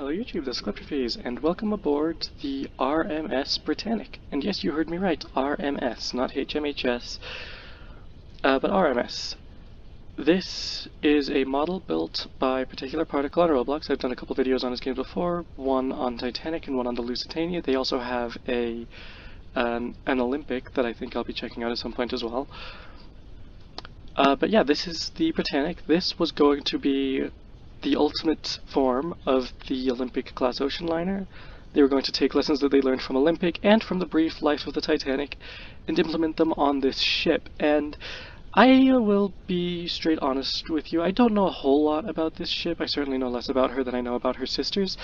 Hello YouTube, this is Clipperphase, and welcome aboard the RMS Britannic. And yes, you heard me right, RMS, not HMHS, but RMS. This is a model built by ParticularParticle on Roblox. I've done a couple videos on his games before, one on Titanic and one on the Lusitania. They also have an Olympic that I think I'll be checking out at some point as well. But yeah, this is the Britannic. This was going to be the ultimate form of the Olympic class ocean liner. They were going to take lessons that they learned from Olympic and from the brief life of the Titanic and implement them on this ship. And I will be straight honest with you, I don't know a whole lot about this ship. I certainly know less about her than I know about her sisters,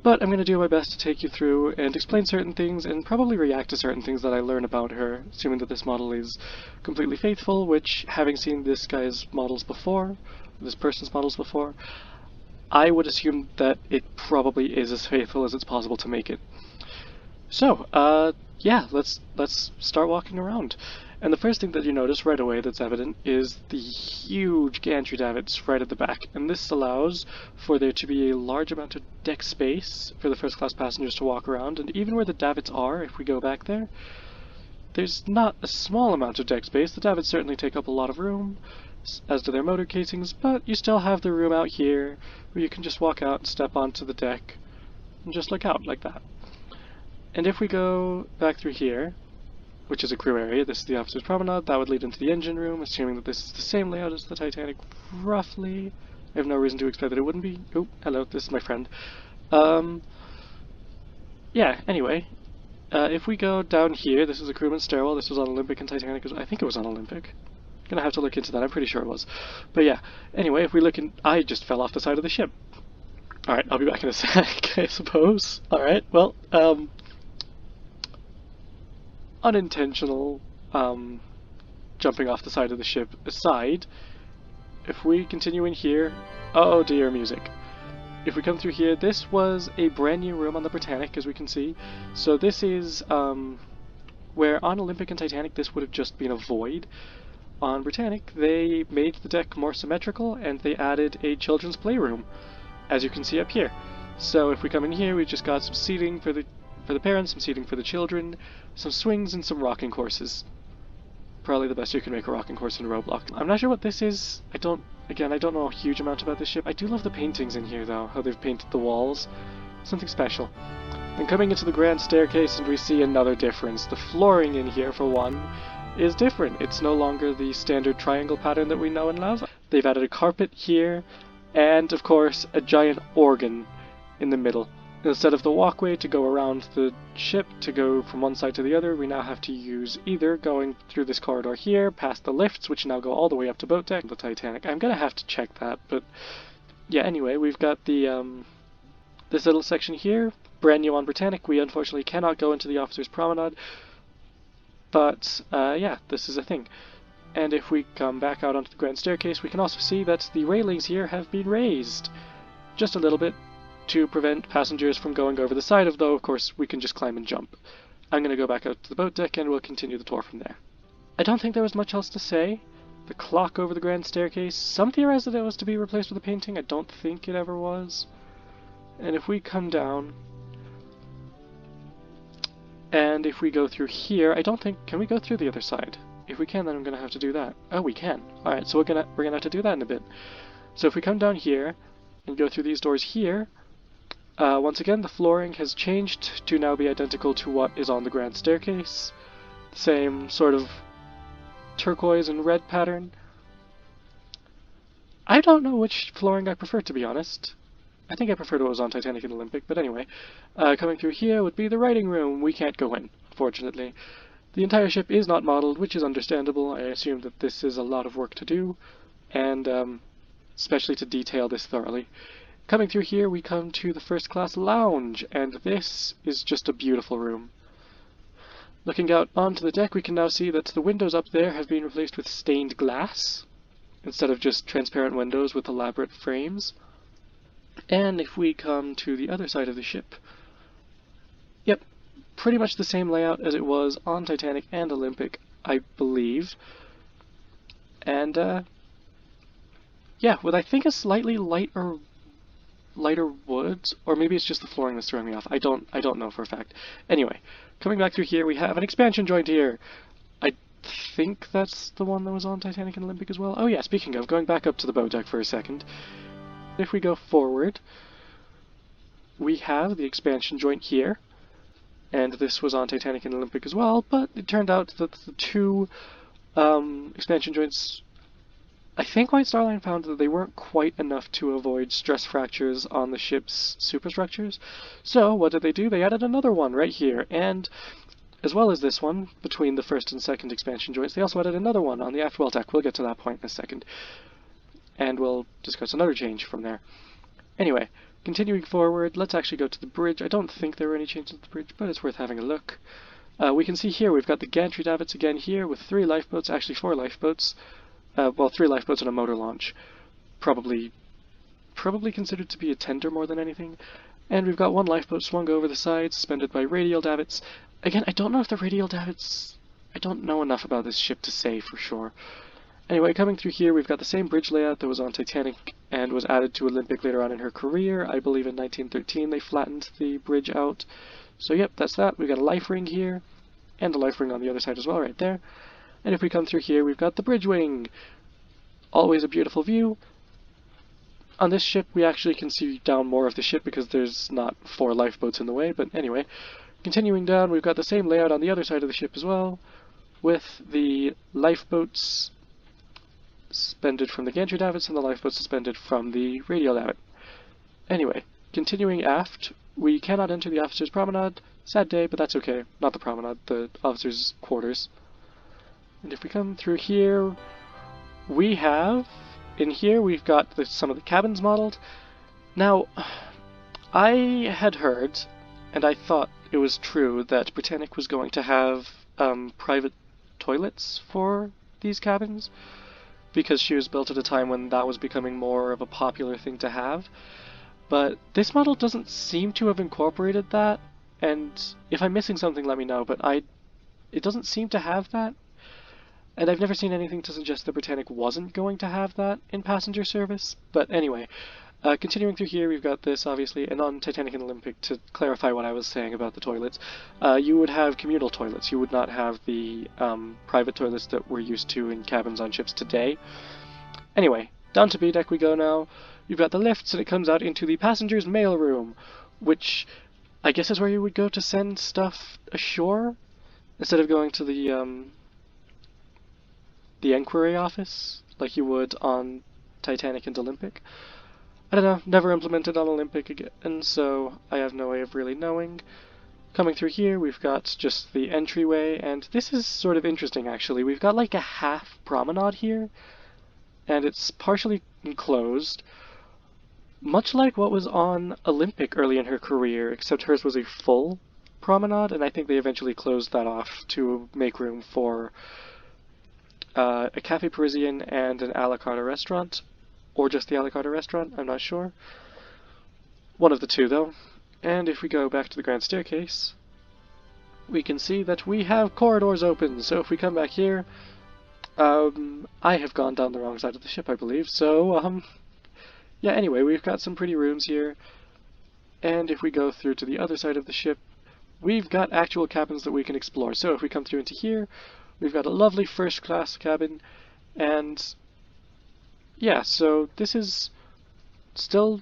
but I'm going to do my best to take you through and explain certain things and probably react to certain things that I learn about her, assuming that this model is completely faithful, which, having seen this guy's models before, this person's models before, I would assume that it probably is as faithful as it's possible to make it. So, yeah, let's start walking around. And the first thing that you notice right away that's evident is the huge gantry davits right at the back. And this allows for there to be a large amount of deck space for the first class passengers to walk around. And even where the davits are, if we go back there, there's not a small amount of deck space. The davits certainly take up a lot of room, as do their motor casings, but you still have the room out here where you can just walk out and step onto the deck and just look out like that. And if we go back through here, which is a crew area, this is the officer's promenade, that would lead into the engine room, assuming that this is the same layout as the Titanic, roughly. I have no reason to expect that it wouldn't be. Oh, hello, this is my friend. Yeah, anyway, if we go down here, this is a crewman's stairwell. This was on Olympic and Titanic, I think it was on Olympic. Gonna have to look into that, I'm pretty sure it was. But yeah, anyway, if we look in, I just fell off the side of the ship. Alright, I'll be back in a sec, I suppose. Alright, well, unintentional, jumping off the side of the ship aside, if we continue in here, oh dear, music. If we come through here, this was a brand new room on the Britannic, as we can see. So this is, where on Olympic and Titanic this would have just been a void. On Britannic, they made the deck more symmetrical and they added a children's playroom, as you can see up here. So if we come in here, we've just got some seating for the parents, some seating for the children, some swings, and some rocking courses. Probably the best you can make a rocking course in Roblox. I'm not sure what this is. I don't know a huge amount about this ship. I do love the paintings in here though, how they've painted the walls. Something special. Then coming into the grand staircase, and we see another difference. The flooring in here, for one, is different. It's no longer the standard triangle pattern that we know and love. They've added a carpet here, and of course a giant organ in the middle. Instead of the walkway to go around the ship to go from one side to the other, we now have to use either going through this corridor here, past the lifts, which now go all the way up to boat deck, the Titanic. I'm gonna have to check that, but yeah, anyway, we've got the this little section here, brand new on Britannic. We unfortunately cannot go into the officer's promenade, but yeah, this is a thing. And if we come back out onto the grand staircase, we can also see that the railings here have been raised just a little bit to prevent passengers from going over the side, though of course we can just climb and jump. I'm going to go back out to the boat deck and we'll continue the tour from there. I don't think there was much else to say. The clock over the grand staircase, some theorized that it was to be replaced with a painting. I don't think it ever was. And if we come down, and if we go through here, I don't think, can we go through the other side? If we can, then I'm going to have to do that. Oh, we can. Alright, so we're gonna have to do that in a bit. So if we come down here and go through these doors here, once again, the flooring has changed to now be identical to what is on the grand staircase. Same sort of turquoise and red pattern. I don't know which flooring I prefer, to be honest. I think I preferred what was on Titanic and Olympic, but anyway. Coming through here would be the writing room. We can't go in, unfortunately. The entire ship is not modeled, which is understandable. I assume that this is a lot of work to do, and especially to detail this thoroughly. Coming through here, we come to the first class lounge, and this is just a beautiful room. Looking out onto the deck, we can now see that the windows up there have been replaced with stained glass, instead of just transparent windows with elaborate frames. And if we come to the other side of the ship, yep, pretty much the same layout as it was on Titanic and Olympic, I believe. And, yeah, with I think a slightly lighter lighter wood, or maybe it's just the flooring that's throwing me off. I don't know for a fact. Anyway, coming back through here, we have an expansion joint here. I think that's the one that was on Titanic and Olympic as well. Oh yeah, speaking of, going back up to the bow deck for a second. If we go forward, we have the expansion joint here, and this was on Titanic and Olympic as well, but it turned out that the two expansion joints, I think White Star Line found that they weren't quite enough to avoid stress fractures on the ship's superstructures. So what did they do? They added another one right here, and as well as this one, between the first and second expansion joints, they also added another one on the aft well deck. We'll get to that point in a second, and we'll discuss another change from there. Anyway, continuing forward, let's actually go to the bridge. I don't think there were any changes to the bridge, but it's worth having a look. We can see here we've got the gantry davits again here with 3 lifeboats, actually 4 lifeboats. Well, 3 lifeboats and a motor launch. Probably considered to be a tender more than anything. And we've got 1 lifeboat swung over the side, suspended by radial davits. Again, I don't know if the radial davits... I don't know enough about this ship to say for sure. Anyway, coming through here, we've got the same bridge layout that was on Titanic and was added to Olympic later on in her career. I believe in 1913 they flattened the bridge out. So yep, that's that. We've got a life ring here, and a life ring on the other side as well, right there. And if we come through here, we've got the bridge wing. Always a beautiful view. On this ship, we actually can see down more of the ship because there's not 4 lifeboats in the way, but anyway. Continuing down, we've got the same layout on the other side of the ship as well, with the lifeboats suspended from the gantry davits and the lifeboats suspended from the radial davit. Anyway, continuing aft, we cannot enter the officers' promenade. Sad day, but that's okay. Not the promenade, the officers' quarters. And if we come through here, we have, in here we've got some of the cabins modeled. Now, I had heard, and I thought it was true, that Britannic was going to have private toilets for these cabins, because she was built at a time when that was becoming more of a popular thing to have. But this model doesn't seem to have incorporated that, and if I'm missing something, let me know, but it doesn't seem to have that. And I've never seen anything to suggest that Britannic wasn't going to have that in passenger service. But anyway, continuing through here, we've got this, obviously, and on Titanic and Olympic, to clarify what I was saying about the toilets, you would have communal toilets. You would not have the private toilets that we're used to in cabins on ships today. Anyway, down to B deck we go now. You've got the lifts, and it comes out into the passenger's mail room, which I guess is where you would go to send stuff ashore, instead of going to the enquiry office, like you would on Titanic and Olympic. I don't know, never implemented on Olympic again, so I have no way of really knowing. Coming through here, we've got just the entryway, and this is sort of interesting actually. We've got like a half promenade here, and it's partially enclosed, much like what was on Olympic early in her career, except hers was a full promenade, and I think they eventually closed that off to make room for a Café Parisien and an a la carte restaurant, or just the a la carte restaurant, I'm not sure. One of the two though. And if we go back to the grand staircase, we can see that we have corridors open. So if we come back here, I have gone down the wrong side of the ship, I believe, so yeah, anyway, we've got some pretty rooms here, and if we go through to the other side of the ship, we've got actual cabins that we can explore. So if we come through into here, we've got a lovely first-class cabin, and yeah, so this is still...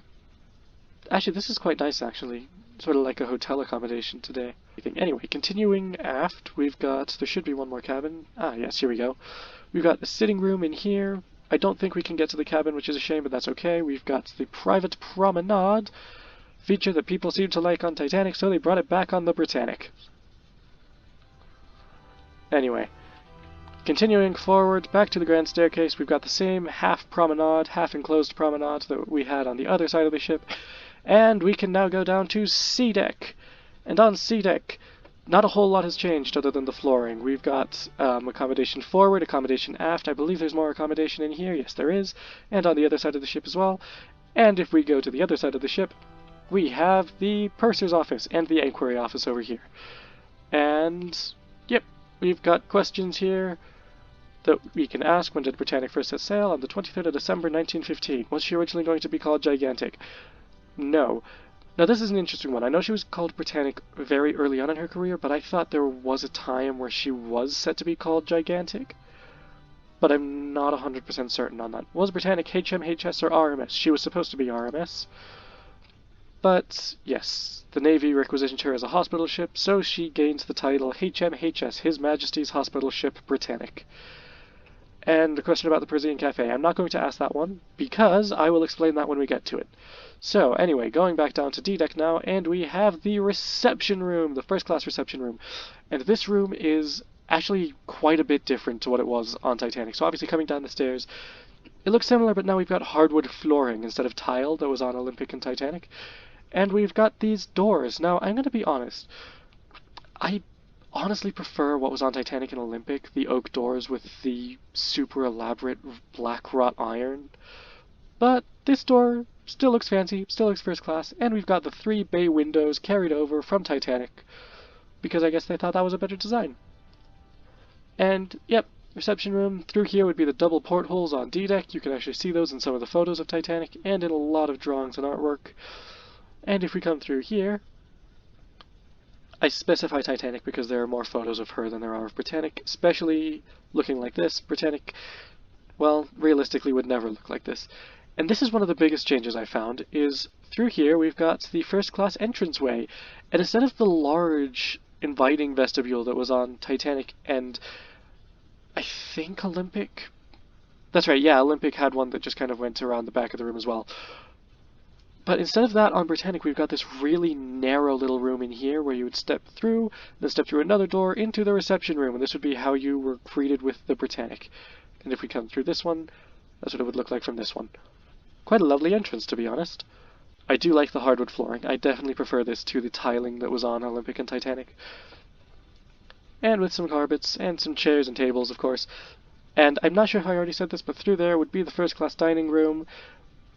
Actually, this is quite nice, actually. Sort of like a hotel accommodation today. Anyway, continuing aft, we've got... There should be one more cabin. Ah, yes, here we go. We've got the sitting room in here. I don't think we can get to the cabin, which is a shame, but that's okay. We've got the private promenade, feature that people seem to like on Titanic, so they brought it back on the Britannic. Anyway, continuing forward, back to the grand staircase, we've got the same half promenade, half enclosed promenade that we had on the other side of the ship, and we can now go down to C deck. And on C deck, not a whole lot has changed other than the flooring. We've got accommodation forward, accommodation aft. I believe there's more accommodation in here. Yes, there is. And on the other side of the ship as well. And if we go to the other side of the ship, we have the purser's office and the enquiry office over here. And, yep, we've got questions here that we can ask. When did Britannic first set sail? On the 23rd of December, 1915. Was she originally going to be called Gigantic? No. Now this is an interesting one. I know she was called Britannic very early on in her career, but I thought there was a time where she was set to be called Gigantic. But I'm not 100% certain on that. Was Britannic HMHS or RMS? She was supposed to be RMS. But, yes, the Navy requisitioned her as a hospital ship, so she gains the title HMHS, His Majesty's Hospital Ship Britannic. And the question about the Parisian Cafe, I'm not going to ask that one, because I will explain that when we get to it. So, anyway, going back down to D-Deck now, and we have the reception room, the first-class reception room. And this room is actually quite a bit different to what it was on Titanic. So obviously coming down the stairs, it looks similar, but now we've got hardwood flooring instead of tile that was on Olympic and Titanic. And we've got these doors. Now, I'm going to be honest. I honestly prefer what was on Titanic and Olympic, the oak doors with the super elaborate black wrought iron. But this door still looks fancy, still looks first class, and we've got the 3 bay windows carried over from Titanic, because I guess they thought that was a better design. And, yep, reception room. Through here would be the double portholes on D-Deck. You can actually see those in some of the photos of Titanic, and in a lot of drawings and artwork. And if we come through here, I specify Titanic because there are more photos of her than there are of Britannic, especially looking like this. Britannic, well, realistically would never look like this. And this is one of the biggest changes I found, is through here we've got the first-class entranceway, and instead of the large, inviting vestibule that was on Titanic and I think Olympic? That's right, yeah, Olympic had one that just kind of went around the back of the room as well. But instead of that, on Britannic, we've got this really narrow little room in here where you would step through, then step through another door into the reception room, and this would be how you were greeted with the Britannic. And if we come through this one, that's what it would look like from this one. Quite a lovely entrance, to be honest. I do like the hardwood flooring. I definitely prefer this to the tiling that was on Olympic and Titanic. And with some carpets, and some chairs and tables, of course. And I'm not sure if I already said this, but through there would be the first-class dining room.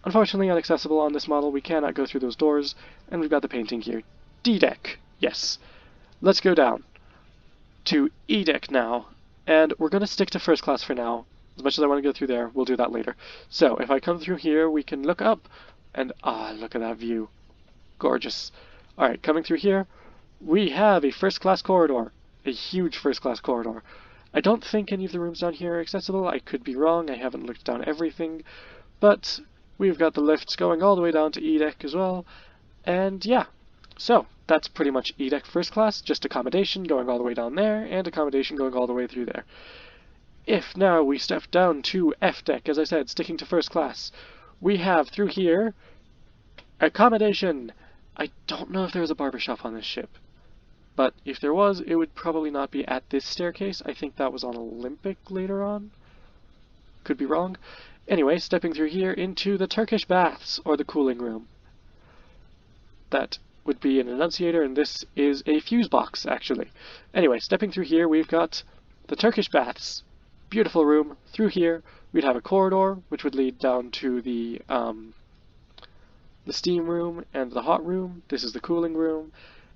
Unfortunately inaccessible on this model, we cannot go through those doors, and we've got the painting here. D-Deck, yes. Let's go down to E-Deck now, and we're going to stick to first class for now. As much as I want to go through there, we'll do that later. So, if I come through here, we can look up, and look at that view. Gorgeous. Alright, coming through here, we have a first class corridor. A huge first class corridor. I don't think any of the rooms down here are accessible. I could be wrong, I haven't looked down everything, but we've got the lifts going all the way down to E-Deck as well, and yeah, so that's pretty much E-Deck first class, just accommodation going all the way down there, and accommodation going all the way through there. If now we step down to F-Deck, as I said, sticking to first class, we have through here, accommodation. I don't know if there's a barbershop on this ship, but if there was, it would probably not be at this staircase. I think that was on Olympic later on. Could be wrong. Anyway, stepping through here into the Turkish baths, or the cooling room. That would be an annunciator, and this is a fuse box, actually. Anyway, stepping through here, we've got the Turkish baths. Beautiful room. Through here, we'd have a corridor, which would lead down to the steam room and the hot room. This is the cooling room.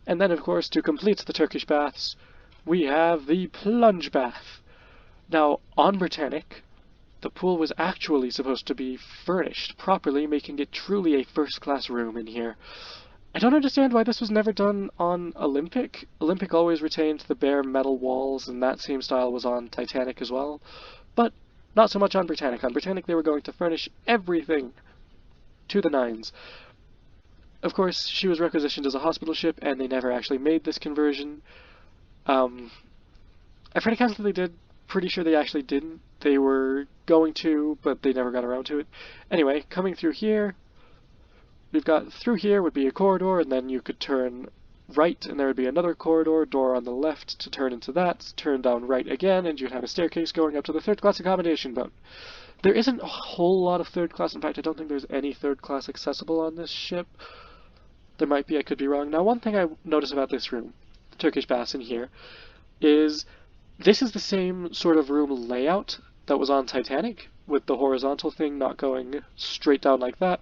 And then, of course, to complete the Turkish baths, we have the plunge bath. Now, on Britannic, the pool was actually supposed to be furnished properly, making it truly a first-class room in here. I don't understand why this was never done on Olympic. Olympic always retained the bare metal walls, and that same style was on Titanic as well. But not so much on Britannic. On Britannic they were going to furnish everything to the nines. Of course, she was requisitioned as a hospital ship, and they never actually made this conversion. I've heard accounts that they did. Pretty sure they actually didn't. They were going to, but they never got around to it. Anyway, coming through here, we've got through here would be a corridor, and then you could turn right, and there would be another corridor, door on the left to turn into that, turn down right again, and you'd have a staircase going up to the third-class accommodation boat. There isn't a whole lot of third-class. In fact, I don't think there's any third-class accessible on this ship. There might be, I could be wrong. Now, one thing I notice about this room, the Turkish baths in here, is this is the same sort of room layout that was on Titanic, with the horizontal thing not going straight down like that.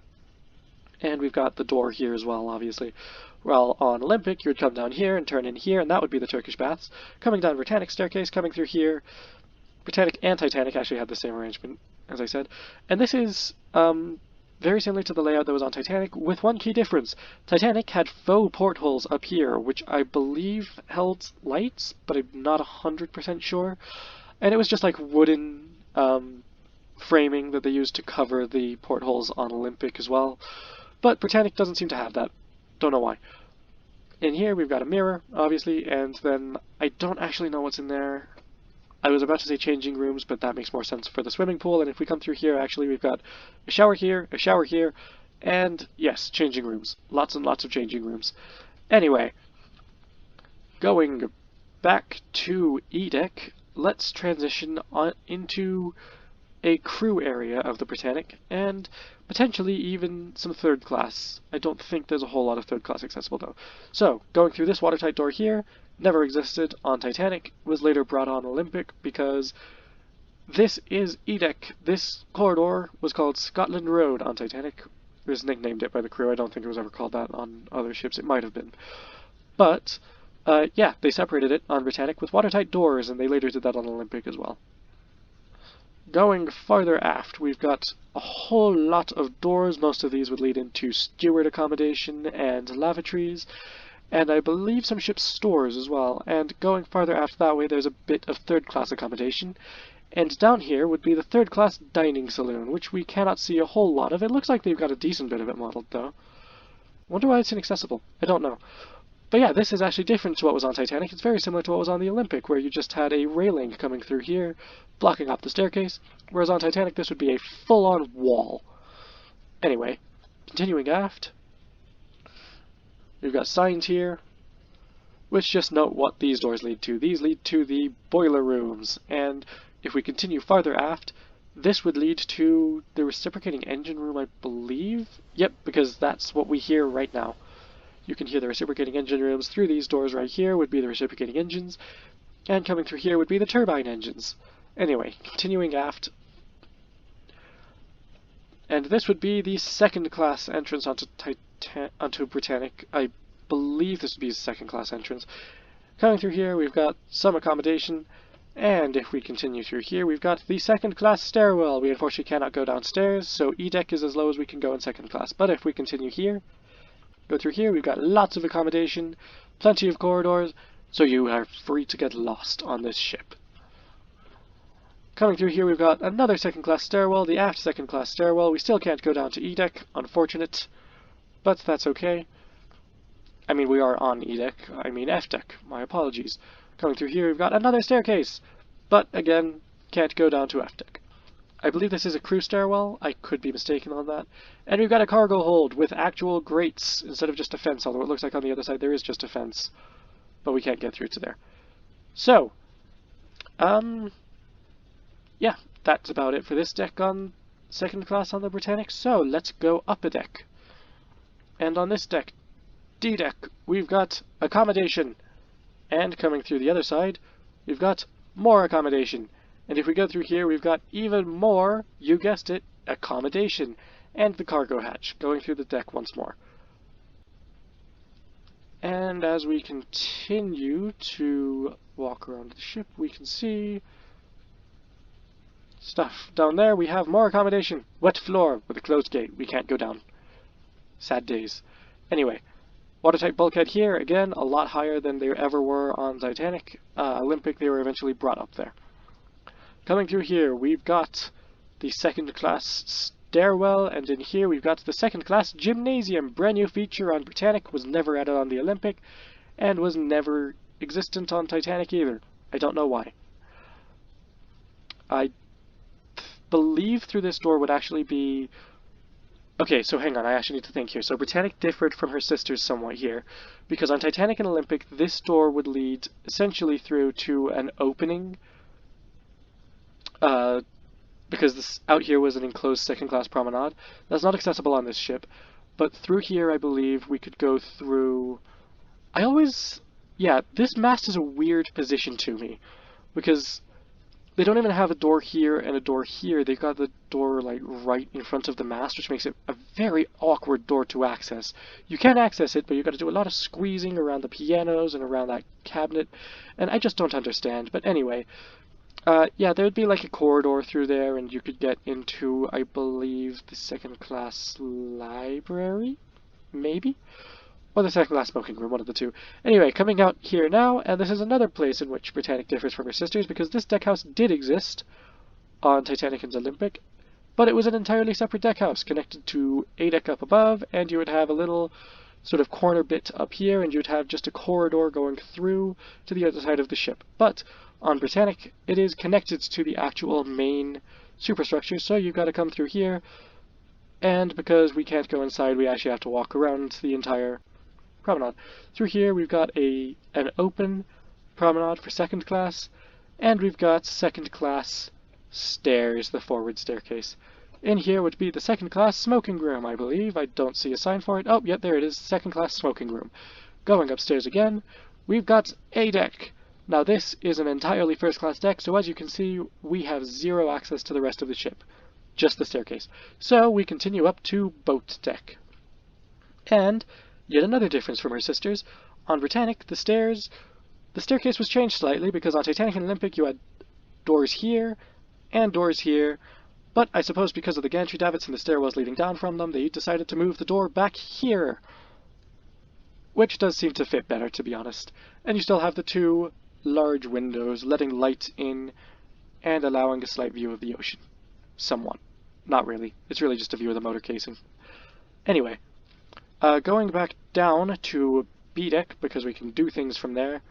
And we've got the door here as well, obviously. Well, on Olympic, you would come down here and turn in here, and that would be the Turkish baths. Coming down Britannic staircase, coming through here. Britannic and Titanic actually had the same arrangement, as I said. And this is very similar to the layout that was on Titanic, with one key difference. Titanic had faux portholes up here, which I believe held lights, but I'm not 100% sure. And it was just like wooden framing that they used to cover the portholes on Olympic as well. But Britannic doesn't seem to have that. Don't know why. In here we've got a mirror, obviously, and then I don't actually know what's in there. I was about to say changing rooms, but that makes more sense for the swimming pool, and if we come through here, actually we've got a shower here, and yes, changing rooms. Lots and lots of changing rooms. Anyway, going back to E-Deck, let's transition on into a crew area of the Britannic, and potentially even some third class. I don't think there's a whole lot of third class accessible though. So, going through this watertight door here, never existed on Titanic, was later brought on Olympic because this is E-Deck. This corridor was called Scotland Road on Titanic. It was nicknamed it by the crew. I don't think it was ever called that on other ships. It might have been. But, yeah, they separated it on Britannic with watertight doors, and they later did that on Olympic as well. Going farther aft, we've got a whole lot of doors. Most of these would lead into steward accommodation and lavatories, and I believe some ship stores as well. And going farther aft that way, there's a bit of third-class accommodation. And down here would be the third-class dining saloon, which we cannot see a whole lot of. It looks like they've got a decent bit of it modeled, though. Wonder why it's inaccessible. I don't know. But yeah, this is actually different to what was on Titanic. It's very similar to what was on the Olympic, where you just had a railing coming through here, blocking off the staircase, whereas on Titanic this would be a full-on wall. Anyway, continuing aft, we've got signs here, which just note what these doors lead to. These lead to the boiler rooms, and if we continue farther aft, this would lead to the reciprocating engine room, I believe? Yep, because that's what we hear right now. You can hear the reciprocating engine rooms through these doors right here would be the reciprocating engines, and coming through here would be the turbine engines. Anyway, continuing aft, and this would be the second class entrance onto Britannic. I believe this would be a second class entrance. Coming through here we've got some accommodation, and if we continue through here we've got the second class stairwell. We unfortunately cannot go downstairs, so E-Deck is as low as we can go in second class. But if we continue here, go through here, we've got lots of accommodation, plenty of corridors, so you are free to get lost on this ship. Coming through here, we've got another second-class stairwell, the aft second-class stairwell. We still can't go down to E-Deck, unfortunate, but that's okay. I mean, we are on E-Deck, I mean F-Deck, my apologies. Coming through here, we've got another staircase, but again, can't go down to F-Deck. I believe this is a crew stairwell. I could be mistaken on that. And we've got a cargo hold with actual grates instead of just a fence, although it looks like on the other side there is just a fence. But we can't get through to there. So, yeah, that's about it for this deck on second class on the Britannic. So, let's go up a deck. And on this deck, D-Deck, we've got accommodation. And coming through the other side, we've got more accommodation. And if we go through here, we've got even more, you guessed it, accommodation, and the cargo hatch, going through the deck once more. And as we continue to walk around the ship, we can see stuff. Down there, we have more accommodation. Wet floor with a closed gate. We can't go down. Sad days. Anyway, watertight bulkhead here, again, a lot higher than they ever were on Titanic. Olympic, they were eventually brought up there. Coming through here, we've got the second class stairwell, and in here we've got the second class gymnasium. Brand new feature on Britannic, was never added on the Olympic, and was never existent on Titanic either. I don't know why. I believe through this door would actually be... Okay, so hang on, I actually need to think here. So Britannic differed from her sisters somewhat here, because on Titanic and Olympic, this door would lead essentially through to an opening, because this out here was an enclosed second-class promenade. That's not accessible on this ship, but through here I believe we could go through... Yeah, this mast is a weird position to me, because they don't even have a door here and a door here. They've got the door like right in front of the mast, which makes it a very awkward door to access. You can access it, but you've got to do a lot of squeezing around the pianos and around that cabinet, and I just don't understand. But anyway, Yeah, there would be like a corridor through there, and you could get into, I believe, the second-class library? Maybe? Or the second-class smoking room, one of the two. Anyway, coming out here now, and this is another place in which Britannic differs from her sisters, because this deckhouse did exist on Titanic and Olympic, but it was an entirely separate deckhouse connected to a deck up above, and you would have a little sort of corner bit up here, and you'd have just a corridor going through to the other side of the ship. But on Britannic, it is connected to the actual main superstructure, so you've got to come through here, and because we can't go inside, we actually have to walk around the entire promenade. Through here, we've got an open promenade for second class, and we've got second class stairs, the forward staircase. In here would be the second class smoking room, I believe. I don't see a sign for it. Oh, yeah, there it is, second class smoking room. Going upstairs again, we've got a deck. Now this is an entirely first class deck, so as you can see, we have zero access to the rest of the ship. Just the staircase. So we continue up to boat deck. And yet another difference from her sisters. On Britannic, the staircase was changed slightly, because on Titanic and Olympic you had doors here and doors here, but I suppose because of the gantry davits and the stairwells leading down from them, they decided to move the door back here, which does seem to fit better, to be honest. And you still have the two large windows letting light in and allowing a slight view of the ocean. Somewhat. Not really. It's really just a view of the motor casing. Anyway, going back down to B deck, because we can do things from there.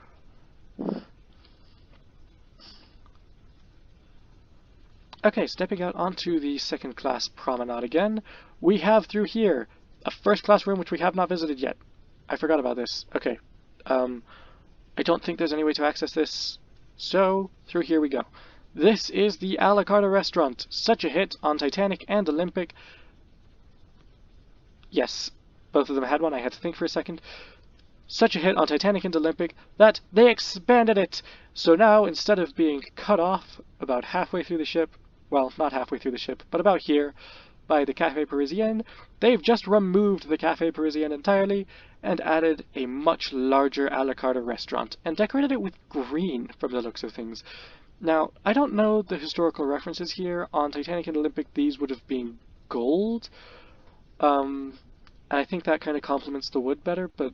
Okay, stepping out onto the second class promenade again, we have through here a first class room which we have not visited yet. I forgot about this. Okay. I don't think there's any way to access this, so through here we go. This is the a la carte restaurant, such a hit on Titanic and Olympic. Yes, both of them had one, I had to think for a second. Such a hit on Titanic and Olympic that they expanded it! So now, instead of being cut off about halfway through the ship, well, not halfway through the ship, but about here, by the Café Parisien, they've just removed the Café Parisien entirely and added a much larger a la carte restaurant, and decorated it with green from the looks of things. Now, I don't know the historical references here. On Titanic and Olympic, these would have been gold, and I think that kind of complements the wood better, but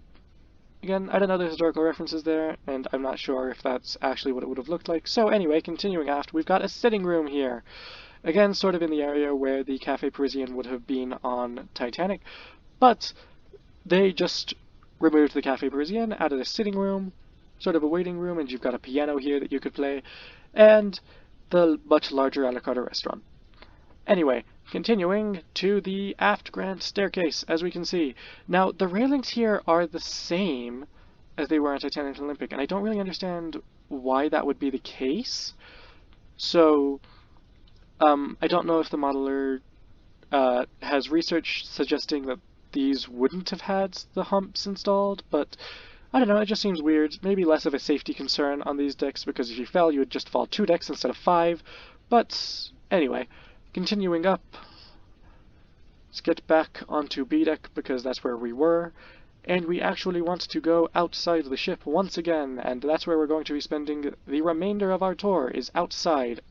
again, I don't know the historical references there, and I'm not sure if that's actually what it would have looked like. So anyway, continuing aft, we've got a sitting room here. Again, sort of in the area where the Café Parisien would have been on Titanic, but they just removed the Café Parisien, added a sitting room, sort of a waiting room, and you've got a piano here that you could play, and the much larger a la carte restaurant. Anyway, continuing to the aft grand staircase, as we can see. Now, the railings here are the same as they were on Titanic and Olympic, and I don't really understand why that would be the case. So, I don't know if the modeler has research suggesting that these wouldn't have had the humps installed, but I don't know, it just seems weird. Maybe less of a safety concern on these decks, because if you fell, you would just fall 2 decks instead of 5. But anyway, continuing up, let's get back onto B deck, because that's where we were, and we actually want to go outside the ship once again, and that's where we're going to be spending the remainder of our tour, is outside.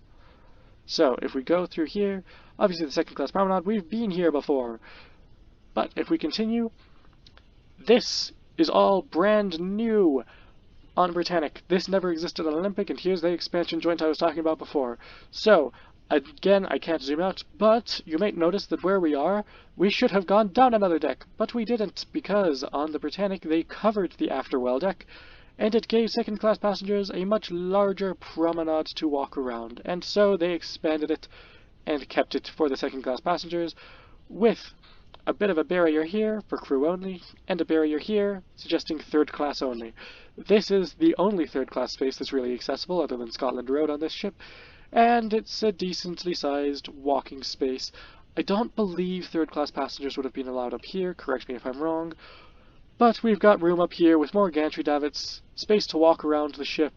So, if we go through here, obviously the second class promenade, we've been here before, but if we continue, this is all brand new on Britannic. This never existed on Olympic, and here's the expansion joint I was talking about before. So, again, I can't zoom out, but you may notice that where we are, we should have gone down another deck, but we didn't, because on the Britannic they covered the afterwell deck, and it gave second-class passengers a much larger promenade to walk around, and so they expanded it and kept it for the second-class passengers, with a bit of a barrier here for crew only, and a barrier here suggesting third class only. This is the only third class space that's really accessible other than Scotland Road on this ship, and it's a decently sized walking space. I don't believe third class passengers would have been allowed up here, correct me if I'm wrong, but we've got room up here with more gantry davits, space to walk around the ship.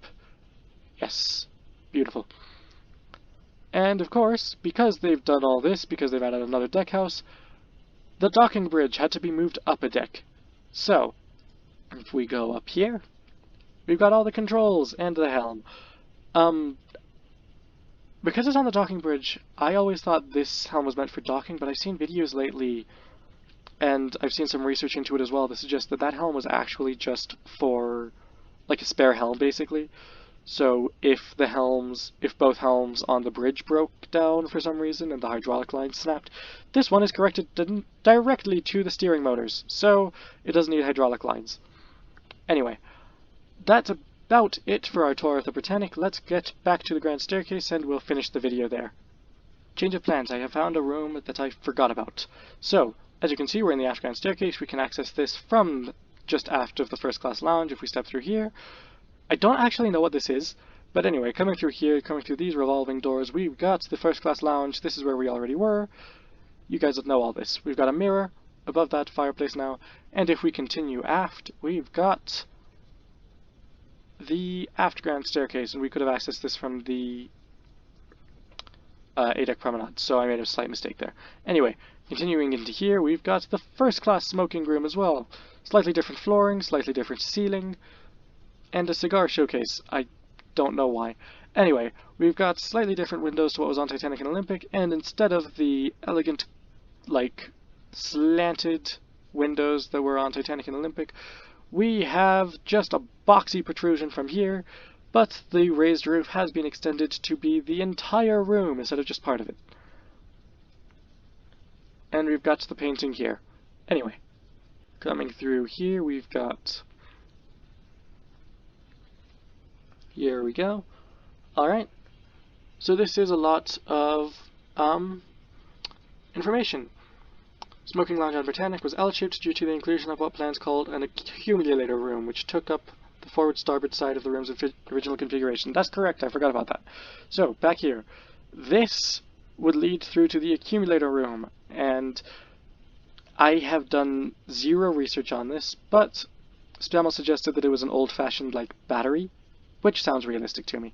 Yes, beautiful. And of course, because they've done all this, because they've added another deck house, the docking bridge had to be moved up a deck. So, if we go up here, we've got all the controls and the helm. Because it's on the docking bridge, I always thought this helm was meant for docking, but I've seen videos lately, and I've seen some research into it as well, that suggests that that helm was actually just for, like, a spare helm, basically. So if both helms on the bridge broke down for some reason and the hydraulic lines snapped, this one is connected directly to the steering motors, so it doesn't need hydraulic lines. Anyway, that's about it for our tour of the Britannic. Let's get back to the grand staircase and we'll finish the video there. Change of plans. I have found a room that I forgot about. So, as you can see, we're in the aft grand staircase. We can access this from just aft of the first class lounge if we step through here. I don't actually know what this is, but anyway, coming through here, coming through these revolving doors, we've got the first class lounge. This is where we already were. You guys know all this. We've got a mirror above that fireplace now, and if we continue aft, we've got the aft grand staircase, and we could have accessed this from the A-deck promenade, so I made a slight mistake there. Anyway, continuing into here, we've got the first class smoking room as well. Slightly different flooring, slightly different ceiling, and a cigar showcase. I don't know why. Anyway, we've got slightly different windows to what was on Titanic and Olympic, and instead of the elegant, like, slanted windows that were on Titanic and Olympic, we have just a boxy protrusion from here, but the raised roof has been extended to be the entire room instead of just part of it. And we've got the painting here. Anyway, coming through here, we've got... Here we go. Alright, so this is a lot of information. Smoking lounge on Britannic was L-shaped due to the inclusion of what plans called an accumulator room, which took up the forward starboard side of the room's original configuration. That's correct, I forgot about that. So, back here. This would lead through to the accumulator room, and I have done zero research on this, but Spammel suggested that it was an old-fashioned, like, battery, which sounds realistic to me.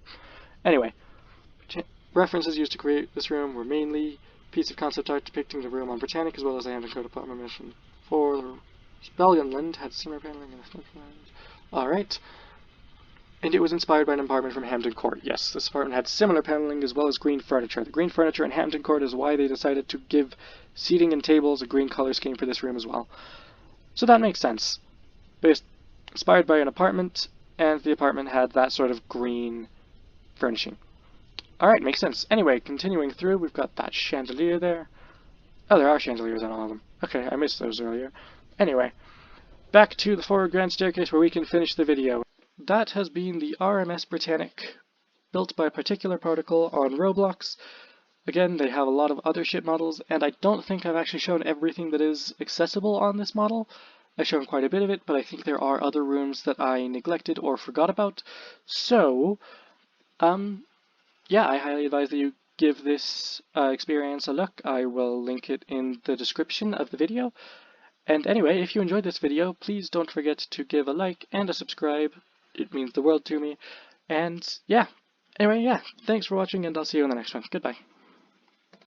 Anyway, references used to create this room were mainly piece of concept art depicting the room on Britannic, as well as the Hampton Court apartment mission for Spellionland had similar paneling in the Alright. And it was inspired by an apartment from Hampton Court. Yes, this apartment had similar paneling as well as green furniture. The green furniture in Hampton Court is why they decided to give seating and tables a green color scheme for this room as well. So that makes sense. Based, inspired by an apartment, and the apartment had that sort of green furnishing. Alright, makes sense. Anyway, continuing through, we've got that chandelier there. Oh, there are chandeliers on all of them. Okay, I missed those earlier. Anyway, back to the forward grand staircase where we can finish the video. That has been the RMS Britannic, built by ParticularParticle on Roblox. Again, they have a lot of other ship models, and I don't think I've actually shown everything that is accessible on this model. I've shown quite a bit of it, but I think there are other rooms that I neglected or forgot about. So, yeah, I highly advise that you give this experience a look. I will link it in the description of the video. And anyway, if you enjoyed this video, please don't forget to give a like and a subscribe. It means the world to me. And yeah, anyway, yeah, thanks for watching, and I'll see you in the next one. Goodbye.